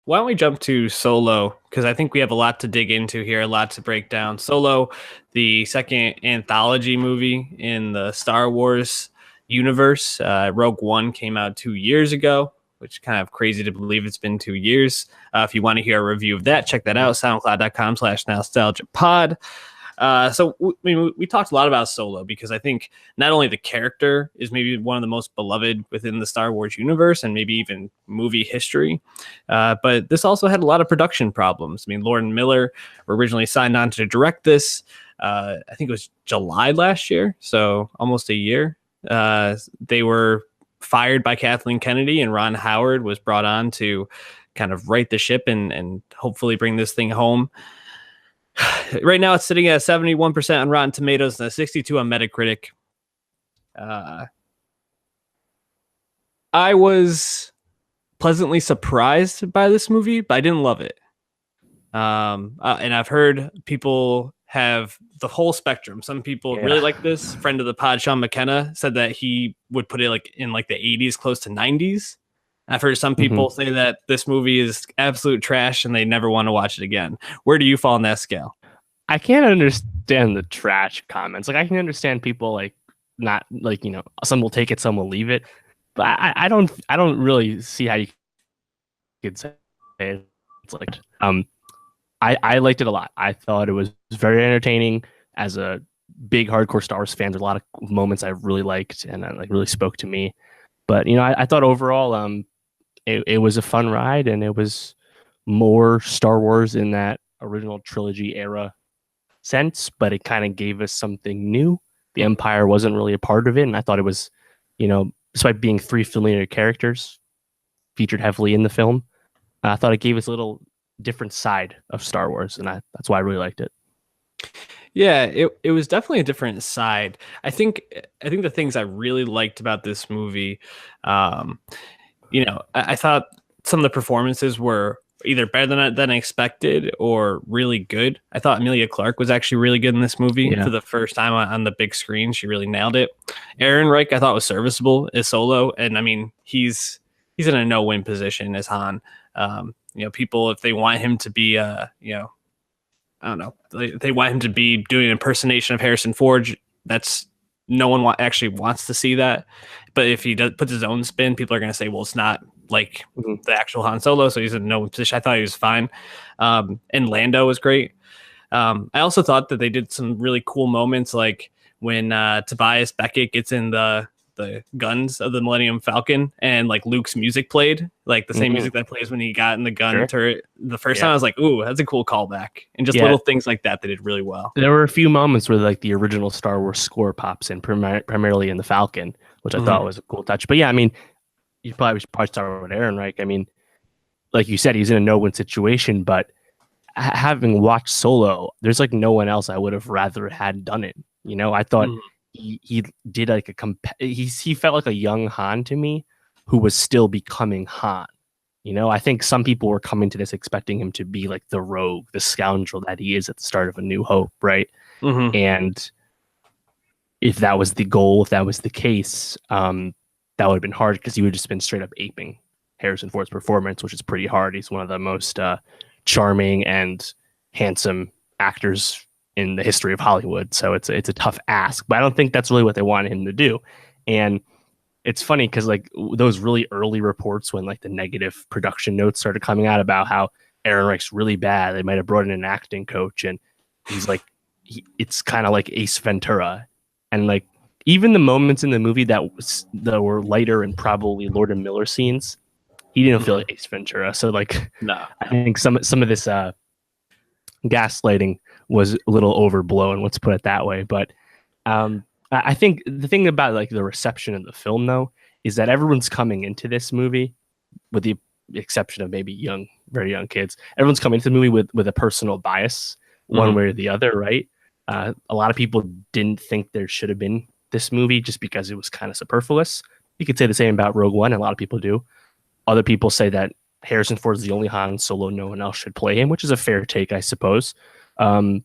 why don't we jump to Solo? Because I think we have a lot to dig into here, a lot to break down. Solo, the second anthology movie in the Star Wars universe. Rogue One came out 2 years ago, which is kind of crazy to believe it's been 2 years. If you want to hear a review of that, check that out, soundcloud.com/nostalgiapod. We talked a lot about Solo because I think not only the character is maybe one of the most beloved within the Star Wars universe and maybe even movie history, but this also had a lot of production problems. I mean, Lord and Miller were originally signed on to direct this. I think it was July last year, so almost a year. They were fired by Kathleen Kennedy, and Ron Howard was brought on to kind of right the ship and hopefully bring this thing home. Right now, it's sitting at 71% on Rotten Tomatoes and a 62 on Metacritic. I was pleasantly surprised by this movie, but I didn't love it. And I've heard people have the whole spectrum. Some people really like this. Friend of the pod, Sean McKenna, said that he would put it like in like the 80s, close to 90s. I've heard some people say that this movie is absolute trash and they never want to watch it again. Where do you fall on that scale? I can't understand the trash comments. Like, I can understand people like not like, you know, some will take it, some will leave it. But I don't really see how you could say it. It's like I liked it a lot. I thought it was very entertaining. As a big hardcore Star Wars fan, there's a lot of moments I really liked and like really spoke to me. But you know, I thought overall it was a fun ride, and it was more Star Wars in that original trilogy era sense, but it kind of gave us something new. The Empire wasn't really a part of it, and I thought it was, you know, despite being three familiar characters featured heavily in the film, I thought it gave us a little different side of Star Wars, and that's why I really liked it. Yeah, it was definitely a different side. I think the things I really liked about this movie, you know, I thought some of the performances were either better than expected or really good. I thought Emilia Clarke was actually really good in this movie for the first time on the big screen. She really nailed it. Ehrenreich, I thought, was serviceable as Solo, and I mean, he's in a no-win position as Han. You know, people, if they want him to be, you know, I don't know, they want him to be doing an impersonation of Harrison Ford. That's no one actually wants to see that. But if he puts his own spin, people are going to say, well, it's not like the actual Han Solo, so he's in no position. I thought he was fine. And Lando was great. I also thought that they did some really cool moments, like when Tobias Beckett gets in the guns of the Millennium Falcon and like Luke's music played, like the same music that plays when he got in the gun turret the first time. I was like, ooh, that's a cool callback. And just little things like that they did really well. There were a few moments where like the original Star Wars score pops in, primarily in the Falcon, which I thought was a cool touch. But yeah, I mean, we should probably start with Aaron, right? I mean, like you said, he's in a no-win situation, but having watched Solo, there's like no one else I would have rather had done it. You know, I thought he did like he felt like a young Han to me, who was still becoming Han. You know, I think some people were coming to this expecting him to be like the rogue, the scoundrel that he is at the start of A New Hope, right? And if that was the goal, if that was the case, that would have been hard because he would have just been straight up aping Harrison Ford's performance, which is pretty hard. He's one of the most charming and handsome actors in the history of Hollywood. So it's a tough ask, but I don't think that's really what they wanted him to do. And it's funny because like those really early reports when like the negative production notes started coming out about how Ehrenreich's really bad, they might have brought in an acting coach, and he's like, it's kind of like Ace Ventura. And like even the moments in the movie that were lighter and probably Lord and Miller scenes, he didn't feel like Ace Ventura. So like, no, I think some of this gaslighting was a little overblown, let's put it that way. But I think the thing about like the reception of the film though is that everyone's coming into this movie, with the exception of maybe very young kids. Everyone's coming into the movie with a personal bias, one way or the other, right? A lot of people didn't think there should have been this movie just because it was kind of superfluous. You could say the same about Rogue One, and a lot of people do. Other people say that Harrison Ford is the only Han Solo, no one else should play him, which is a fair take, I suppose. And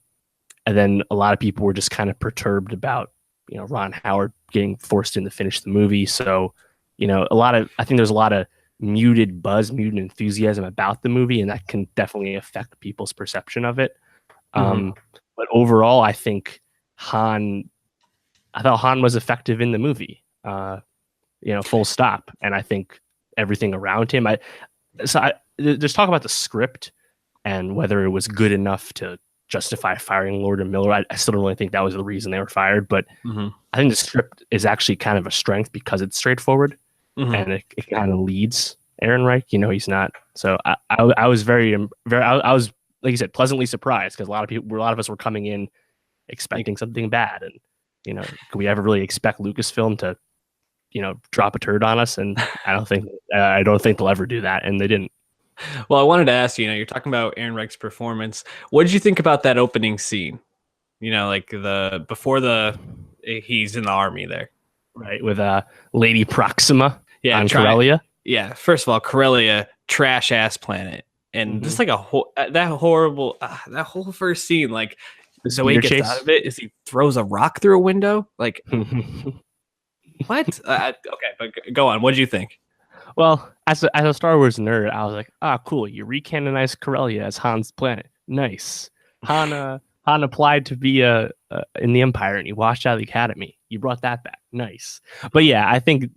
then a lot of people were just kind of perturbed about, Ron Howard getting forced in to finish the movie. So, I think there's a lot of muted buzz, muted enthusiasm about the movie, and that can definitely affect people's perception of it. Mm-hmm. But overall, Han, I thought Han was effective in the movie. Full stop. And I think everything around him. There's talk about the script and whether it was good enough to justify firing Lord and Miller. I still don't really think that was the reason they were fired, but Mm-hmm. I think the script is actually kind of a strength because it's straightforward Mm-hmm. and it kind of leads Ehrenreich. He's not. So I was I was, like you said, pleasantly surprised because a lot of us were coming in expecting something bad, and could we ever really expect Lucasfilm to drop a turd on us? And I don't think they'll ever do that, and they didn't. Well, I wanted to ask you, you're talking about Aaron Reich's performance. What did you think about that opening scene? Like the before he's in the army there. Right, with Lady Proxima Yeah, on Corellia. Yeah, first of all, Corellia, trash ass planet, and just like that horrible that whole first scene, like the way he gets out of it is he throws a rock through a window. Like what? Okay, but go on. What did you think? Well, as a Star Wars nerd, I was like, cool. You recanonized Corellia as Han's planet. Nice. Han applied to be in the Empire, and he washed out of the Academy. You brought that back. Nice. But yeah, I think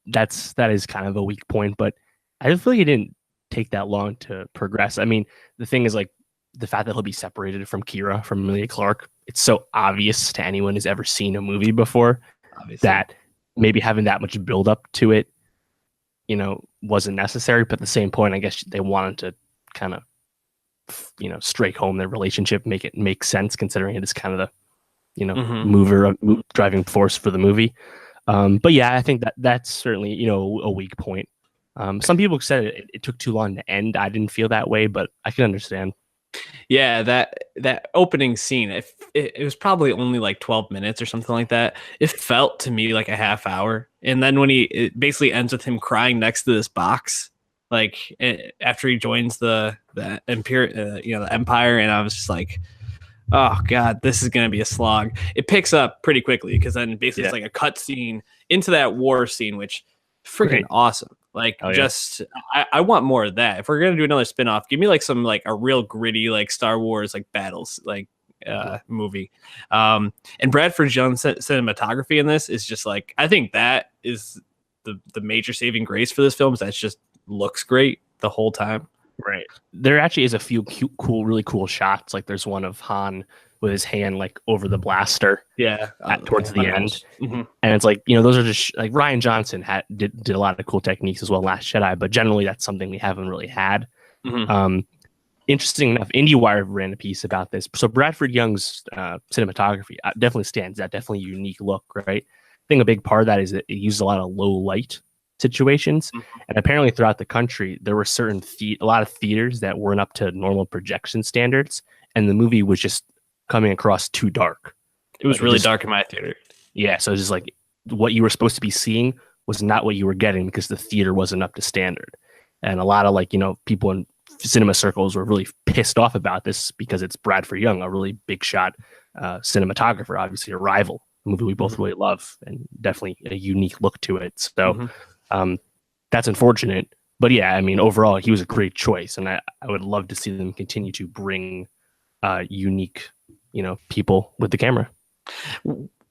that is kind of a weak point. But I feel like it didn't take that long to progress. I mean, the thing is, like, the fact that he'll be separated from Kira, from Emilia Clarke, it's so obvious to anyone who's ever seen a movie before. Obviously. That maybe having that much build up to it, wasn't necessary. But at the same point, I guess they wanted to kind of, strike home their relationship, make it make sense, considering it is kind of the, driving force for the movie. But yeah, I think that's certainly, a weak point. Some people said it took too long to end. I didn't feel that way, but I can understand. Yeah, that opening scene, it was probably only like 12 minutes or something like that. It felt to me like a half hour. And then when it basically ends with him crying next to this box, like after he joins the Empire, the Empire, and I was just like, oh God, this is going to be a slog. It picks up pretty quickly because then basically it's like a cut scene into that war scene, which freaking awesome. Like, I want more of that. If we're gonna do another spinoff, give me like some like a real gritty like Star Wars like battles like movie. And Bradford Jones' cinematography in this is just like, I think that is the major saving grace for this film. Is that it just looks great the whole time. Right. There actually is a few really cool shots. Like there's one of Han with his hand like over the blaster. Yeah. Towards the end. Mm-hmm. And it's like, those are just like Rian Johnson did a lot of cool techniques as well, Last Jedi, but generally that's something we haven't really had. Mm-hmm. Interesting enough, IndieWire ran a piece about this. So Bradford Young's cinematography definitely stands out, definitely a unique look, right? I think a big part of that is that it uses a lot of low light situations. Mm-hmm. And apparently throughout the country, there were a lot of theaters that weren't up to normal projection standards. And the movie was just coming across too dark. It was really dark in my theater. Yeah. So it's just like what you were supposed to be seeing was not what you were getting because the theater wasn't up to standard. And a lot of people in cinema circles were really pissed off about this because it's Bradford Young, a really big shot cinematographer, obviously a rival, a movie we both really love and definitely a unique look to it. So that's unfortunate. But yeah, I mean, overall, he was a great choice. And I would love to see them continue to bring unique, people with the camera.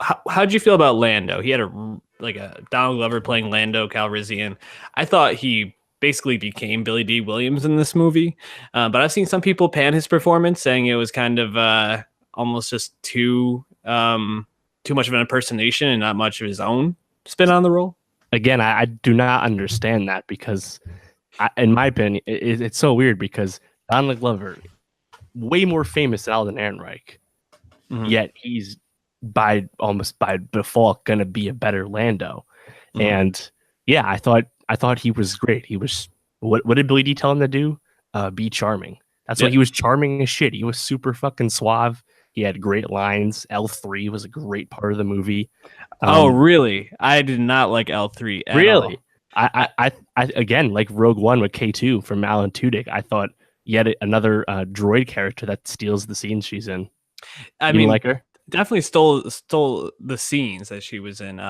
How'd you feel about Lando? He had a Donald Glover playing Lando Calrissian. I thought he basically became Billy D. Williams in this movie. But I've seen some people pan his performance, saying it was kind of almost just too much of an impersonation and not much of his own spin on the role. Again, I do not understand that because, in my opinion, it's so weird because Donald Glover, way more famous than Alden Ehrenreich, yet he's almost by default going to be a better Lando. And yeah, I thought he was great. He was, what did Billy D tell him to do? Be charming. That's what he was, charming as shit. He was super fucking suave. He had great lines. L3 was a great part of the movie. Oh, really? I did not like L3 at really? all. I again, like Rogue One with K2 from Alan Tudyk, I thought yet another droid character that steals the scenes she's in. I mean, like her? Definitely stole the scenes that she was in.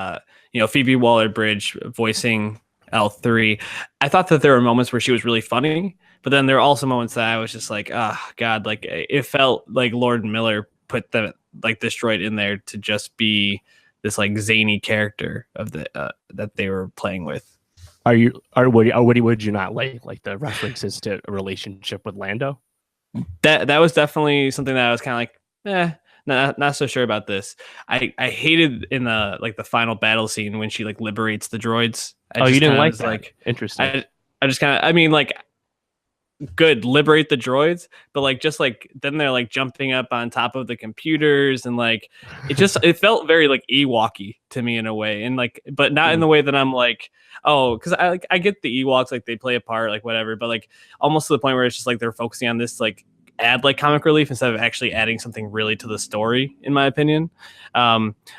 Phoebe Waller-Bridge voicing L3. I thought that there were moments where she was really funny, but then there were also moments that I was just like, oh God, like it felt like Lord Miller put the like this droid in there to just be this like zany character of the that they were playing with. What would you not like the references to a relationship with Lando? That was definitely something that I was kind of like, not so sure about this. I hated in the like the final battle scene when she like liberates the droids. I Oh, you just didn't kind of like was that? like, Interesting. I just kind of, I mean, like, good, liberate the droids, but like, just like then they're like jumping up on top of the computers and like, it felt very like Ewoky to me in a way, and like, but not in Mm. the way that I'm like, oh, because I get the Ewoks, like they play a part, like whatever, but like almost to the point where it's just like they're focusing on this like add like comic relief instead of actually adding something really to the story, in my opinion.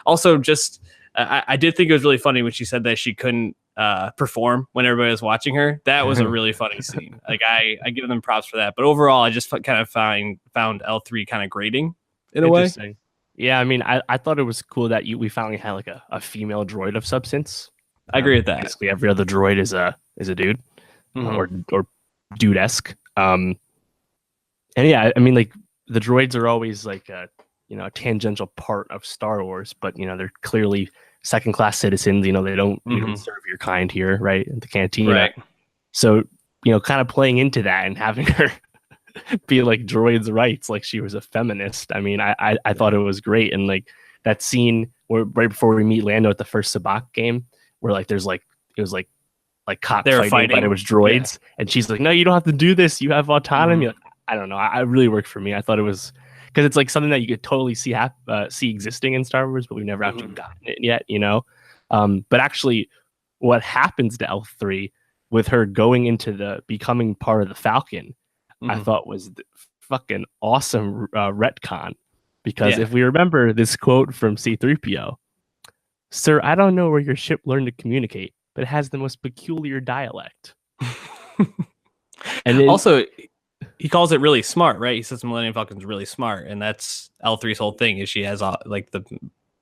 Also, just I did think it was really funny when she said that she couldn't perform when everybody was watching her. That was a really funny scene. Like I give them props for that. But overall, I just kind of found L3 kind of grating in a way. Interesting. Yeah, I mean, I thought it was cool that we finally had like a female droid of substance. I agree with that. Basically, every other droid is a dude Mm-hmm. or dude-esque. And yeah, I mean, like the droids are always like a tangential part of Star Wars, but they're clearly second-class citizens. They don't you don't Mm-hmm. serve your kind here, right? At the cantina. Right. So kind of playing into that and having her be like droids' rights, like she was a feminist. I mean, I thought it was great, and like that scene where right before we meet Lando at the first Sabacc game, where like there's like it was like They were cockfighting, but it fighting. was droids, and she's like, "No, you don't have to do this. You have autonomy." Mm-hmm. Like, I don't know. I really worked for me. I thought it was because it's like something that you could totally see existing in Star Wars, but we've never actually Mm-hmm. gotten it yet. But actually, what happens to L3 with her going into the becoming part of the Falcon, I Mm-hmm. thought was the fucking awesome retcon. Because Yeah. if we remember this quote from C-3PO, "Sir, I don't know where your ship learned to communicate, but it has the most peculiar dialect." And then, Also, he calls it really smart, right? He says the Millennium Falcon's really smart, and that's L3's whole thing is she has like the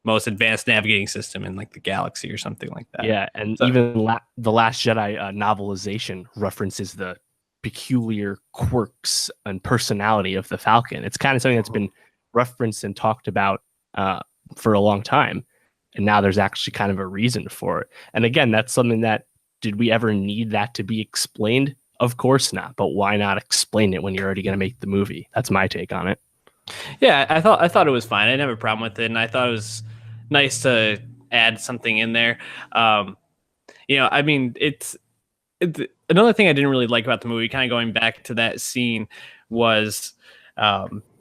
most advanced navigating system in like the galaxy or something like that. yeah, and So, even the Last Jedi novelization references the peculiar quirks and personality of the Falcon. It's kind of something that's been referenced and talked about for a long time, and now there's actually kind of a reason for it. And again, that's something that did we ever need that to be explained? Of course not. But why not explain it when you're already going to make the movie? That's my take on it. yeah, I thought it was fine. I didn't have a problem with it, and I thought it was nice to add something in there. I mean, it's another thing I didn't really like about the movie. Kind of going back to that scene was,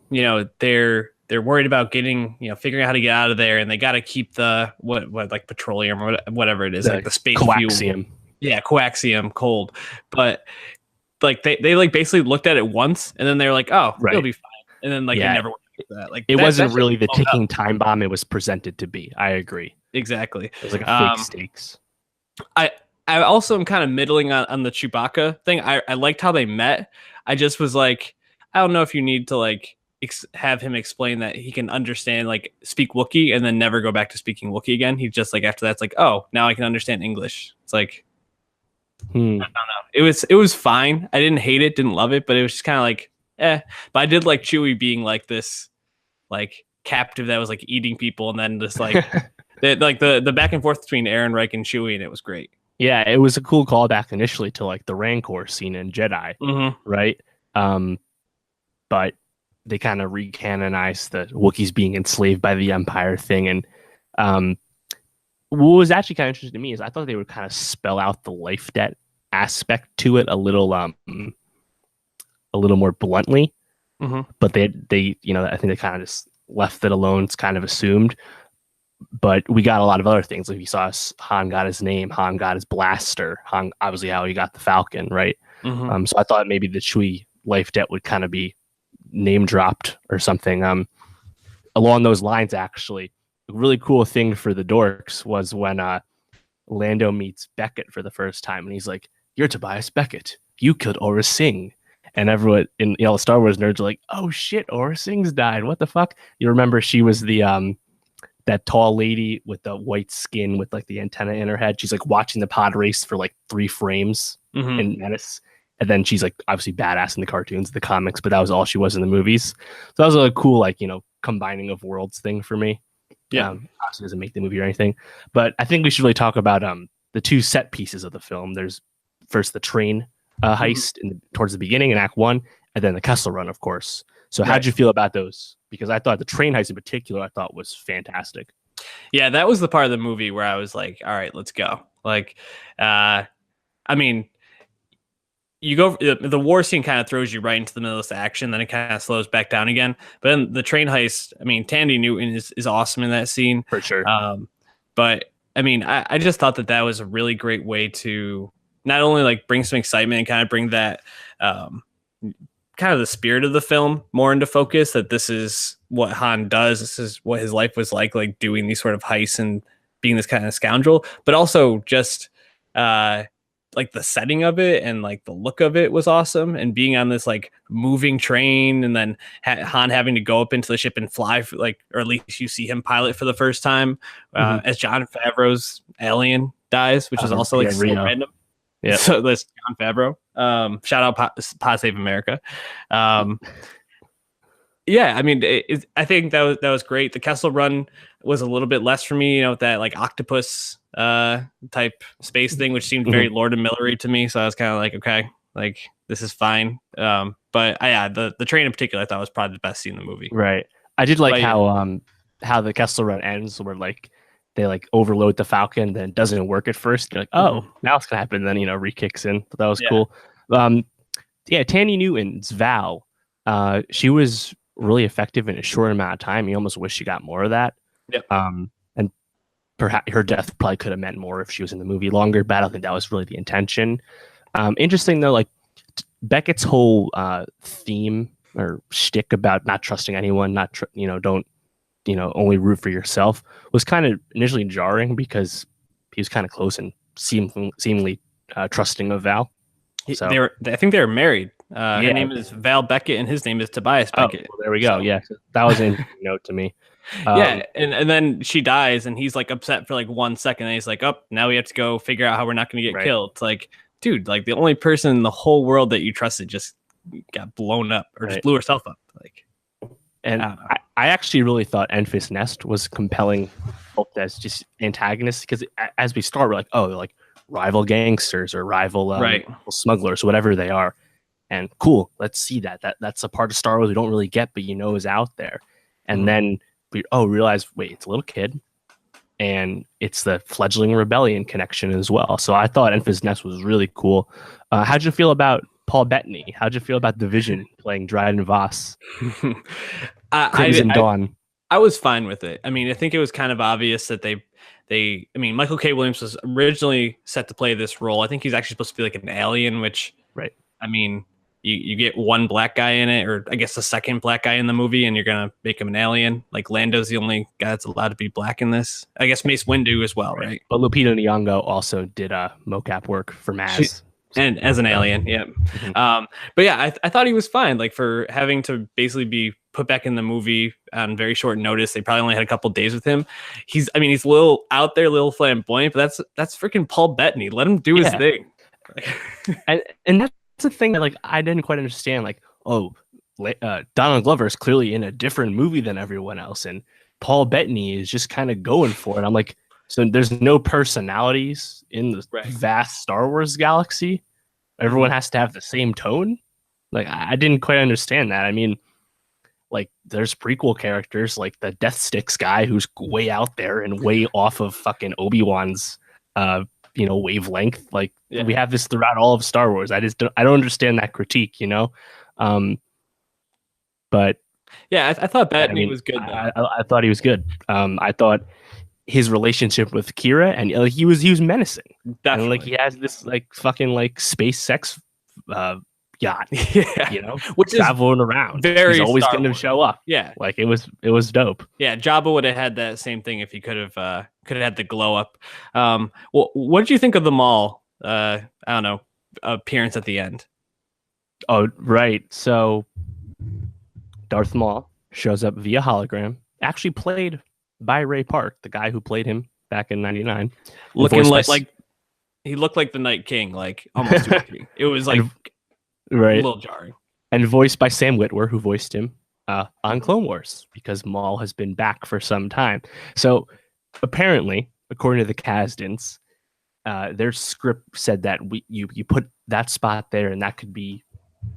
they're worried about getting figuring out how to get out of there, and they got to keep the what like petroleum or whatever it is, like the space coaxium. fuel. Yeah, coaxium cold, but like they like basically looked at it once, and then they were like, oh, Right. it'll be fine, and then like it Yeah. never went like that. Like It wasn't that really the blown up. ticking time bomb it was presented to be. I agree. Exactly. It was like a fake stakes. I also am kind of middling on the Chewbacca thing. I liked how they met. I just was like, I don't know if you need to like have him explain that he can understand, like speak Wookiee and then never go back to speaking Wookiee again. He just like after that's like, oh, now I can understand English. It's like, I don't know. It was fine. I didn't hate it, didn't love it, but it was just kind of like, eh. But I did like Chewie being like this, like captive that was like eating people, and then just like the back and forth between Aaron Reich and Chewie, and it was great. Yeah, it was a cool callback initially to like the Rancor scene in Jedi, Mm-hmm. right? But they kind of recanonized the Wookiees being enslaved by the Empire thing, and what was actually kind of interesting to me is I thought they would kind of spell out the life debt aspect to it a little more bluntly, but they I think they kind of just left it alone. It's kind of assumed. But we got a lot of other things. Like we saw Han got his name, Han got his blaster, Han obviously how he got the Falcon, right? Mm-hmm. So I thought maybe the Chewie life debt would kind of be name dropped or something. Along those lines, actually, a really cool thing for the dorks was when Lando meets Beckett for the first time, and he's like, "You're Tobias Beckett. You killed Aurra Singh." And everyone in the Star Wars nerds are like, "Oh shit, Aurra Singh's died. What the fuck?" You remember she was the that tall lady with the white skin with like the antenna in her head. She's like watching the pod race for like 3 frames Hmm. in Menace. And then she's like obviously badass in the cartoons, the comics, but that was all she was in the movies. So that was a cool, like, combining of worlds thing for me. Yeah. Obviously doesn't make the movie or anything, but I think we should really talk about the two set pieces of the film. There's first the train Hmm. heist towards the beginning in Act One, and then the Kessel Run, of course. So how'd Right. you feel about those? Because I thought the train heist in particular, I thought was fantastic. Yeah, that was the part of the movie where I was like, all right, let's go. Like, uh, I mean, you go the war scene kind of throws you right into the middle of this action, then it kind of slows back down again. But then the train heist, I mean, Tandy Newton is awesome in that scene. For sure. But I mean, I just thought that was a really great way to not only like bring some excitement and kind of bring that um, kind of the spirit of the film more into focus, that this is what Han does, this is what his life was like doing these sort of heists and being this kind of scoundrel, but also just uh like the setting of it and like the look of it was awesome, and being on this like moving train, and then Han having to go up into the ship and fly for, like, or at least you see him pilot for the first time, Mm-hmm. as John Favreau's alien dies, which is also like Yeah, so Rio. random. Yeah. So that's John Favreau. Shout out Pod Save America. Um, yeah, I mean, I think that was great. The Kessel Run was a little bit less for me, with that like octopus type space thing, which seemed very Lord and Millery to me. So I was kind of like, okay, like this is fine. But yeah, the train in particular, I thought was probably the best scene in the movie. Right. I did like But yeah, how the Kessel Run ends, where like they like overload the Falcon, then it doesn't work at first. You're like, oh, now it's gonna happen. Then re-kicks in. But that was yeah, cool. Yeah, Tandy Newton's Val, she was really effective in a short amount of time. You almost wish she got more of that. yep. And perhaps her death probably could have meant more if she was in the movie longer, but I don't think that was really the intention. Interesting though, like Beckett's whole theme or shtick about not trusting anyone, don't only root for yourself, was kind of initially jarring because he was kind of close and seemingly trusting of Val. So I think they were married. yeah. Her name is Val Beckett, and his name is Tobias Beckett. Well, there we go. So. Yeah, that was an interesting note to me. Yeah, and then she dies, and he's like upset for like 1 second, and he's like, "Oh, now we have to go figure out how we're not going to get killed." It's like, dude, like the only person in the whole world that you trusted just got blown up, or just blew herself up. Like, and I actually really thought Enfys Nest was compelling, both as just antagonists, because as we start, we're like, oh, like rival gangsters or rival smugglers, whatever they are. And cool, let's see that's a part of Star Wars we don't really get, but is out there. And then we realize, wait, it's a little kid, and it's the fledgling rebellion connection as well. So I thought Enfys Nest was really cool. How'd you feel about Paul Bettany? How'd you feel about Division playing Dryden Voss? Crimson Dawn. I was fine with it. I mean, I think it was kind of obvious that I mean, Michael K. Williams was originally set to play this role. I think he's actually supposed to be like an alien, which, I mean, you get one black guy in it, or I guess the second black guy in the movie, and you're going to make him an alien. Like Lando's the only guy that's allowed to be black in this. I guess Mace Windu as well, right? But Lupita Nyong'o also did mocap work for Maz. And as an alien, yeah. But yeah, I thought he was fine. Like, for having to basically be put back in the movie on very short notice. They probably only had a couple days with him. He's a little out there, a little flamboyant, but that's freaking Paul Bettany. Let him do his thing. and that's the thing that like I didn't quite understand. Like, Donald Glover is clearly in a different movie than everyone else, and Paul Bettany is just kind of going for it. I'm like, so there's no personalities in the vast Star Wars galaxy. Everyone has to have the same tone. Like, I didn't quite understand that. I mean, like, there's prequel characters like the Death Sticks guy who's way out there and way off of fucking Obi-Wan's wavelength. Like, we have this throughout all of Star Wars. I don't understand that critique, But yeah, I thought Bettany was good. I thought he was good. I thought his relationship with Kira, and he was menacing. Definitely. And like, he has this like fucking like space sex yacht, which is traveling around. He's always going to show up. Yeah, like it was dope. Yeah, Jabba would have had that same thing if he could have had the glow up. Well, what did you think of the Maul? I don't know, appearance at the end. Oh, right. So Darth Maul shows up via hologram. Actually played by Ray Park, the guy who played him back in '99, and Looking voiced by like he looked like the Night King, like almost to a T. It was like and a right little jarring. and voiced by Sam Witwer, who voiced him on Mhm. Clone Wars, because Maul has been back for some time. So apparently, according to the Kasdans, their script said that you put that spot there, and that could be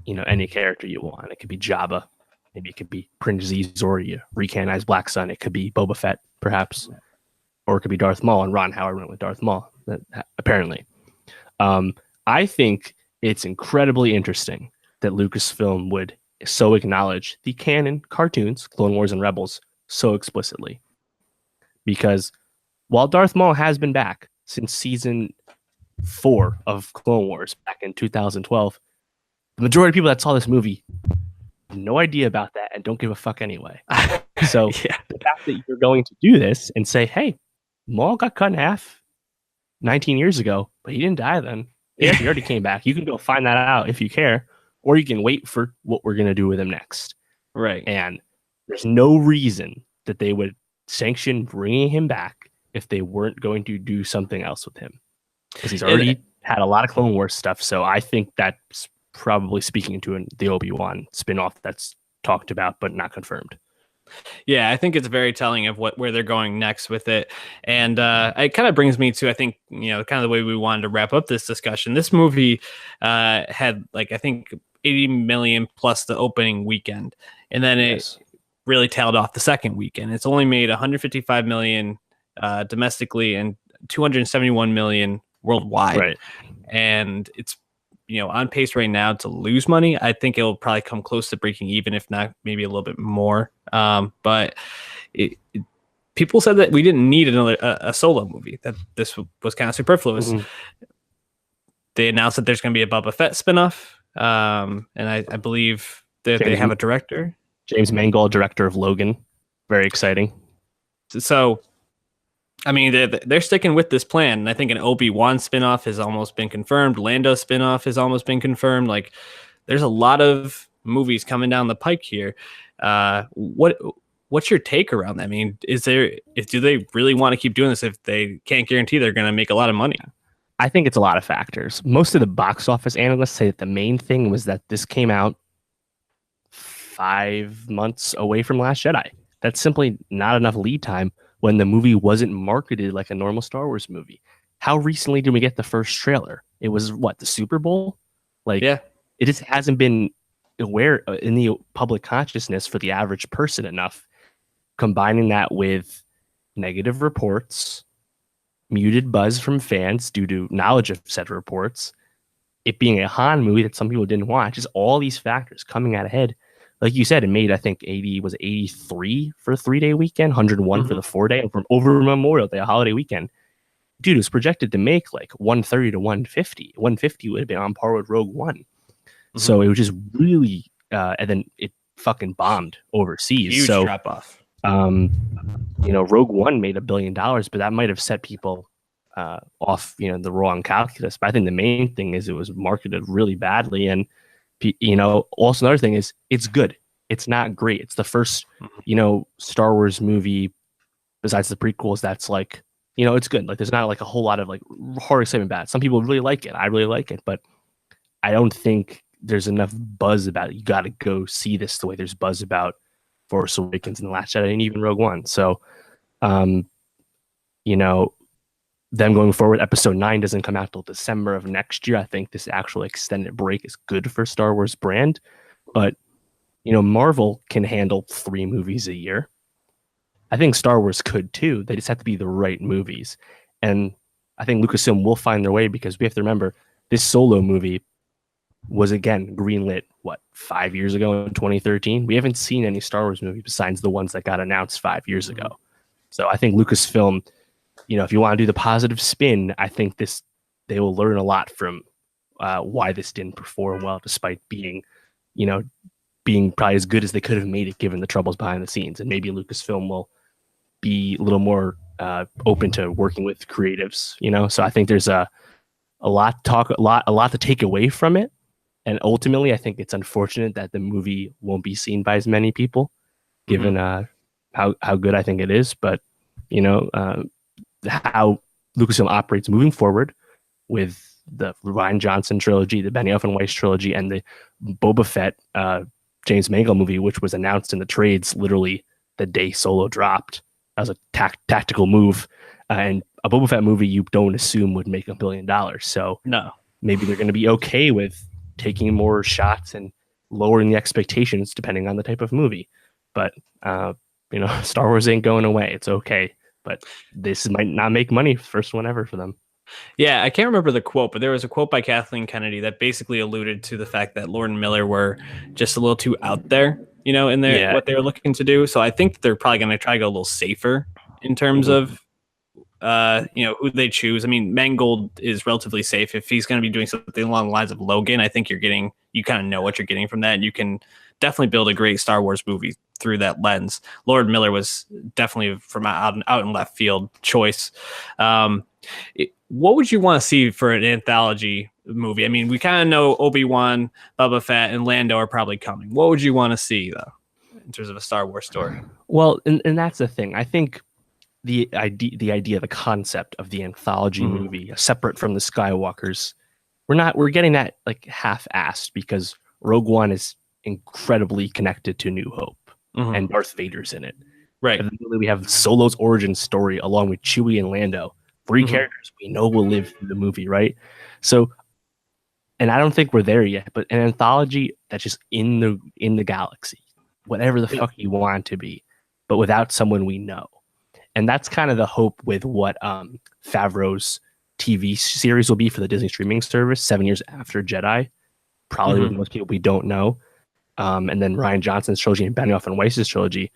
any character you want. It could be Jabba, maybe it could be Prince Zor, you recanonize Black Sun. It could be Boba Fett, perhaps, or it could be Darth Maul. And Ron Howard went with Darth Maul, apparently. Um, I think it's incredibly interesting that Lucasfilm would so acknowledge the canon cartoons, Clone Wars and Rebels, so explicitly. Because while Darth Maul has been back since season 4 of Clone Wars back in 2012, the majority of people that saw this movie have no idea about that and don't give a fuck anyway. So Yeah. the fact that you're going to do this and say, hey, Maul got cut in half 19 years ago, but he didn't die then. Yeah, he already came back. You can go find that out if you care, or you can wait for what we're going to do with him next. Right. And there's no reason that they would sanction bringing him back if they weren't going to do something else with him, because he's already had a lot of Clone Wars stuff. So I think that's probably speaking to the Obi-Wan spinoff that's talked about but not confirmed. Yeah, I think it's very telling of where they're going next with it. And it kind of brings me to, I think, kind of the way we wanted to wrap up this discussion. This movie had, like, I think 80 million plus the opening weekend. And then it really tailed off the second weekend. It's only made 155 million domestically and 271 million worldwide. Right. And it's on pace right now to lose money. I think it'll probably come close to breaking even, if not maybe a little bit more. But people said that we didn't need a solo movie, that this was kind of superfluous. Mhm. They announced that there's going to be a Boba Fett spinoff. And I believe that they have a director. James Mangold, director of Logan. Very exciting. So, I mean, they're sticking with this plan. And I think an Obi-Wan spinoff has almost been confirmed. Lando spinoff has almost been confirmed. Like, there's a lot of movies coming down the pike here. What's your take around that? I mean, do they really want to keep doing this if they can't guarantee they're going to make a lot of money? I think it's a lot of factors. Most of the box office analysts say that the main thing was that this came out 5 months away from Last Jedi. That's simply not enough lead time when the movie wasn't marketed like a normal Star Wars movie. How recently did we get the first trailer? It was the Super Bowl? It just hasn't been aware in the public consciousness for the average person enough. Combining that with negative reports, muted buzz from fans due to knowledge of said reports, it being a Han movie that some people didn't watch, just all these factors coming out ahead. Like you said, it made, I think, 83 for a 3-day weekend, 101 for the 4-day, and from over Memorial Day, a holiday weekend. Dude, it was projected to make like 130 to 150. 150 would have been on par with Rogue One. So it was just really, and then it fucking bombed overseas. Huge drop off. Rogue One made $1 billion, but that might have set people off, the wrong calculus. But I think the main thing is it was marketed really badly. And, also another thing is it's good. It's not great. It's the first, Star Wars movie besides the prequels that's like, it's good. Like, there's not like a whole lot of like horror excitement about it. Some people really like it. I really like it, but I don't think there's enough buzz about it. You got to go see this the way there's buzz about Force Awakens and The Last Jedi and even Rogue One. So, them going forward, Episode 9 doesn't come out till December of next year. I think this actual extended break is good for Star Wars brand, but Marvel can handle 3 movies a year. I think Star Wars could too. They just have to be the right movies, and I think Lucasfilm will find their way, because we have to remember this Solo movie was again greenlit 5 years ago in 2013. We haven't seen any Star Wars movie besides the ones that got announced 5 years ago. So I think Lucasfilm, if you want to do the positive spin, I think they will learn a lot from why this didn't perform well, despite being probably as good as they could have made it given the troubles behind the scenes. And maybe Lucasfilm will be a little more open to working with creatives. So I think there's a lot to take away from it. And ultimately, I think it's unfortunate that the movie won't be seen by as many people, given how good I think it is. But how Lucasfilm operates moving forward with the Ryan Johnson trilogy, the Benioff and Weiss trilogy, and the Boba Fett James Mangold movie, which was announced in the trades literally the day Solo dropped. That was a tactical move, and a Boba Fett movie you don't assume would make $1 billion. So No. maybe they're going to be okay with taking more shots and lowering the expectations depending on the type of movie. But Star Wars ain't going away. It's okay. But this might not make money, first one ever for them. Yeah, I can't remember the quote, but there was a quote by Kathleen Kennedy that basically alluded to the fact that Lord and Miller were just a little too out there, in their what they were looking to do. So I think they're probably going to try to go a little safer in terms of who they choose. I mean, Mangold is relatively safe. If he's going to be doing something along the lines of Logan, I think you kind of know what you're getting from that. And you can definitely build a great Star Wars movie through that lens. Lord Miller was definitely from out in left field choice. What would you want to see for an anthology movie? I mean, we kind of know Obi-Wan, Boba Fett, and Lando are probably coming. What would you want to see, though, in terms of a Star Wars story? Well, and that's the thing. I think the idea, the concept of the anthology movie, separate from the Skywalkers, we're getting that like half-assed because Rogue One is incredibly connected to New Hope, and Darth Vader's in it. Right. And we have Solo's origin story along with Chewie and Lando. 3 characters we know will live through the movie, right? So, and I don't think we're there yet, but an anthology that's just in the galaxy, whatever the fuck you want it to be, but without someone we know. And that's kind of the hope with what Favreau's TV series will be for the Disney streaming service 7 years after Jedi, probably with most people we don't know. And then Ryan Johnson's trilogy and Benioff and Weiss's trilogy,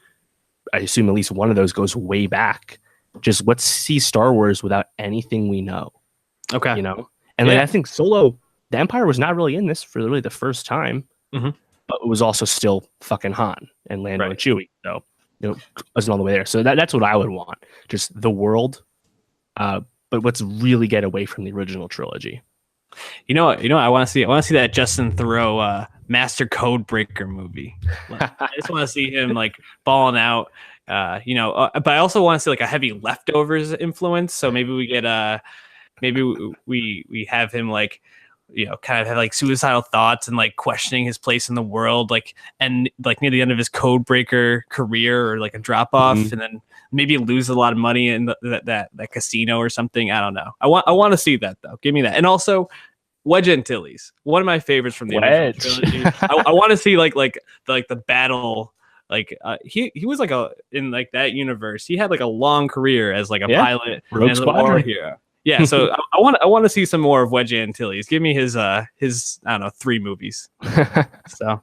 I assume at least one of those goes way back. Just let's see Star Wars without anything we know. Okay. And I think Solo, the Empire was not really in this for really the first time, but it was also still fucking Han and Lando and Chewie. So, wasn't all the way there. So that's what I would want. Just the world, but let's really get away from the original trilogy. I want to see. I want to see that Justin Theroux Master Code Breaker movie. I just want to see him like balling out. But I also want to see like a heavy Leftovers influence. So maybe we get maybe we have him like kind of have like suicidal thoughts and like questioning his place in the world, like and like near the end of his code breaker career or like a drop off, and then maybe lose a lot of money in that casino or something. I don't know. I want to see that though. Give me that. And also Wedge Antilles, one of my favorites from the original trilogy. I want to see like the battle. Like he was like in like that universe. He had like a long career as like a pilot and a war hero. Yeah, so I want to see some more of Wedge Antilles. Give me his I don't know 3 movies. So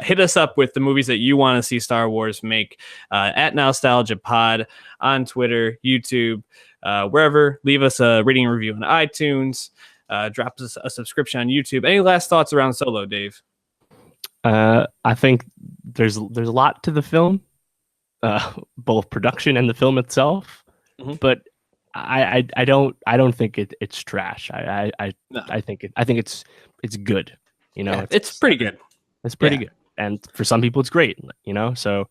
hit us up with the movies that you want to see Star Wars make at Nowstalgia Pod on Twitter, YouTube, wherever. Leave us a rating and review on iTunes. Drop us a subscription on YouTube. Any last thoughts around Solo, Dave? I think there's a lot to the film, both production and the film itself, but I don't think it's trash. I think it's good. It's pretty good. It's pretty good, and for some people it's great. So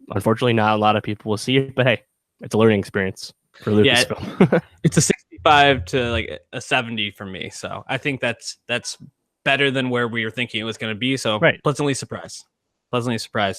unfortunately, not a lot of people will see it, but hey, it's a learning experience for Lucasfilm. It's a 65 to like a 70 for me. So I think that's better than where we were thinking it was going to be. So pleasantly surprised.